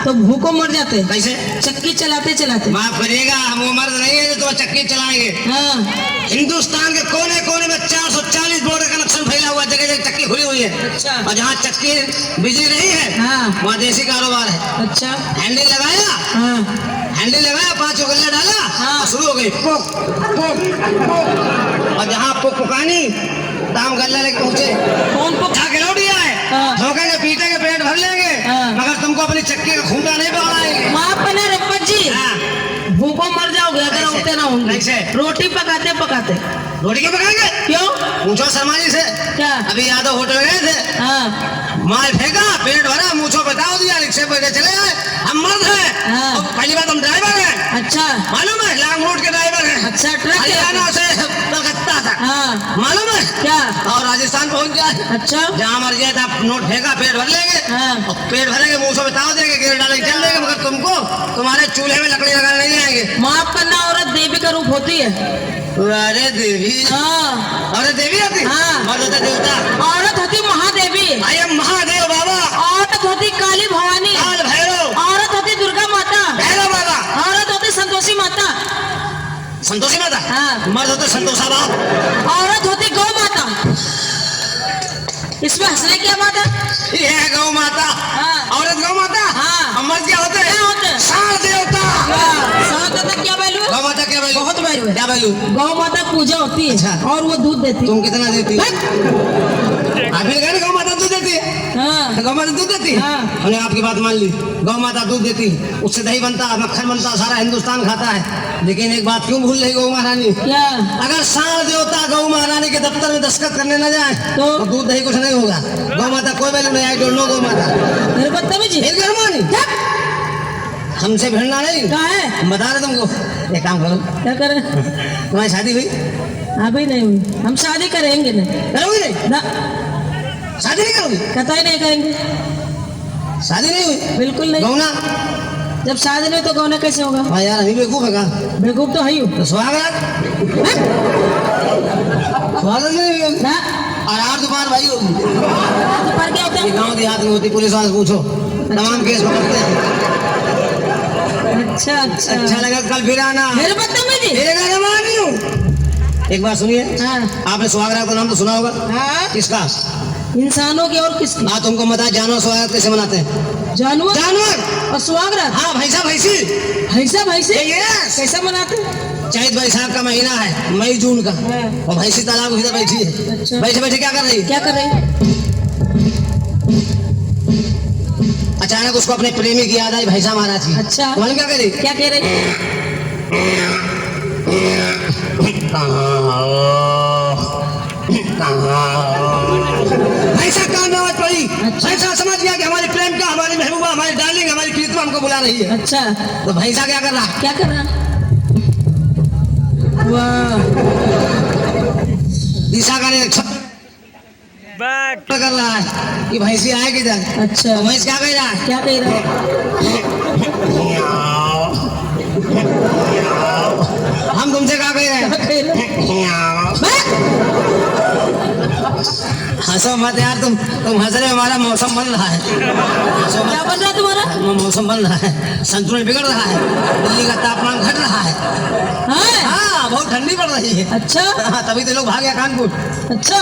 तो भूखों मर जाते। कैसे? चक्की चलाते चलाते। माफ करिएगा, हम वो मर्द नहीं है जो तो चक्की चलाएंगे। हिंदुस्तान के कोने कोने में 440 बोर्ड का कनेक्शन फैला हुआ, जगह जगह चक्की खुली हुई है। अच्छा। और जहाँ चक्की बिजली नहीं है वहाँ देसी कारोबार है। अच्छा। हैंडल लगाया, हैंडल लगाया, 5 उंगलियां डाला और शुरू हो गई पुक पुक पुक। और जहाँ पुक पुकानी दाम गल्ला लेके पहुंचे। कौन पुक? लौटिया है, ठोकेंगे पीटेंगे पेट भर लेंगे, मगर तुमको अपनी चक्की का खूंटा नहीं पकड़ाएंगे। माफ करना रप्पत जी, भूखों मर जाओगे अगर उठते ना होंगे। कैसे? रोटी पकाते पकाते। रोटी क्यों पकाएंगे? क्यों? पूछो शर्मा जी से। क्या? अभी यादव होटल गए थे, माल फेंका, पेट भरा, मुझो बताओ दिया, रिक्शे पे चले आए। हम मर्द हैं, पहली बात हम ड्राइवर हैं। अच्छा। मालूम है, लॉन्ग रूट के ड्राइवर हैं। अच्छा। ट्रक हरियाणा से कलकत्ता तक। मालूम है क्या? और राजस्थान पहुंच जाए। अच्छा। जहाँ मर्जी था नोट फेंका, पेट भर लेंगे, और पेट भरेंगे, मुँह से बताओ देंगे, गिर डालेंगे, चल देंगे, मगर तुमको तुम्हारे चूल्हे में लकड़ी लगाने नहीं आएंगे। माफ करना, औरत देवी का रूप होती है। अरे देवी? औरत देवी होती? मर्द होता देवता। औरत होती महादेवी। आई एम महादेव बाबा। औरत होती काली भवानी, काल भैरव। औरत होती दुर्गा माता, भैरव बाबा। औरत होती संतोषी माता, संतोषी माता। मर्द होते संतोषा बाप। औरत होती गौ माता। इसमें हंसने क्या बात है? ये है गौ माता। औरत गौ माता। मर्द क्या होते? क्या होते? सार देवता। सार देवता क्या वैल्यू? गौ माता क्या वैल्यू? बहुत वैल्यू है। क्या वैल्यू? गौ माता पूजा होती है। अच्छा। और वो दूध देती है। तुम कितना देती है? आपने कहा गौ माता दूध देती है। गौ माता दूध देती है। हमने आपकी बात मान ली, गौ माता दूध देती है, उससे दही बनता है, मक्खन बनता है, सारा हिंदुस्तान खाता है। लेकिन एक बात क्यों भूल रही गौ महारानी? क्या? अगर सार देवता गौ महारानी के दफ्तर में दस्तखत करने न जाए तो दूध दही कुछ नहीं होगा। गौ माता कोई वैल्यू नहीं। आई डोंट नो गौ माता। हमसे भिड़ना नहीं। क्या है? बता रहे तुमको। एक काम करो। क्या करें? तुम्हारी शादी हुई? अभी नहीं हुई। हम शादी करेंगे नहीं। करोगी नहीं ना? शादी नहीं करोगी? कतई नहीं करेंगे। शादी नहीं हुई? बिल्कुल नहीं। गौना? जब शादी नहीं तो गौना कैसे होगा? हाँ यार, अभी बेवकूफ है का? बेवकूफ तो है ही। तो स्वागत स्वागत नहीं ना। और आज दोपहर भाई होगी। दोपहर क्या होता है? गाँव देहात में होती, पुलिस वाले पूछो, तमाम केस पकड़ते हैं। अच्छा अच्छा। अच्छा लगा, कल फिर आना। मेरे बदतमीजी। एक बात सुनिए। आपने सुहागरात का नाम तो सुना होगा। किसका? इंसानों के और किसकी? हाँ, तुमको बता, जानवर सुहागरात कैसे मनाते हैं? जानवर? जानवर और सुहागरात? हाँ, भैंसा भैंसी। भैंसा भैंसी कैसा मनाते हैं? चैत बैसाख का महीना है, मई जून का, और भैंसी तालाब इधर बैठी है। अच्छा। बैठे बैठे क्या कर रही है? क्या कर रही है? अचानक उसको अपने प्रेमी की याद आई, भैंसा महाराज की। अच्छा। मालूम क्या कह रही? क्या कह रही? भैंसा कहाँ में आवाज पड़ी? भैंसा समझ गया कि हमारे प्रेम का, हमारी महबूबा, हमारी डार्लिंग, हमारी प्रीतमा हमको बुला रही है। अच्छा। तो भैंसा क्या कर रहा? क्या कर रहा? वाह, दिशा का कर रहा है कि भैंसी आए किधर। अच्छा। तो भैंस क्या कह रहा है? क्या कह रहा है? हम तुमसे क्या कह रहे हैं? हंसो मत यार, तुम हंस रहे, हमारा मौसम बन रहा है। क्या बन रहा है तुम्हारा? मौसम बन रहा है, संतुलन बिगड़ रहा है, दिल्ली का तापमान घट रहा है। हाँ, बहुत ठंडी पड़ रही है। अच्छा। तभी तो लोग भागे कानपुर। अच्छा।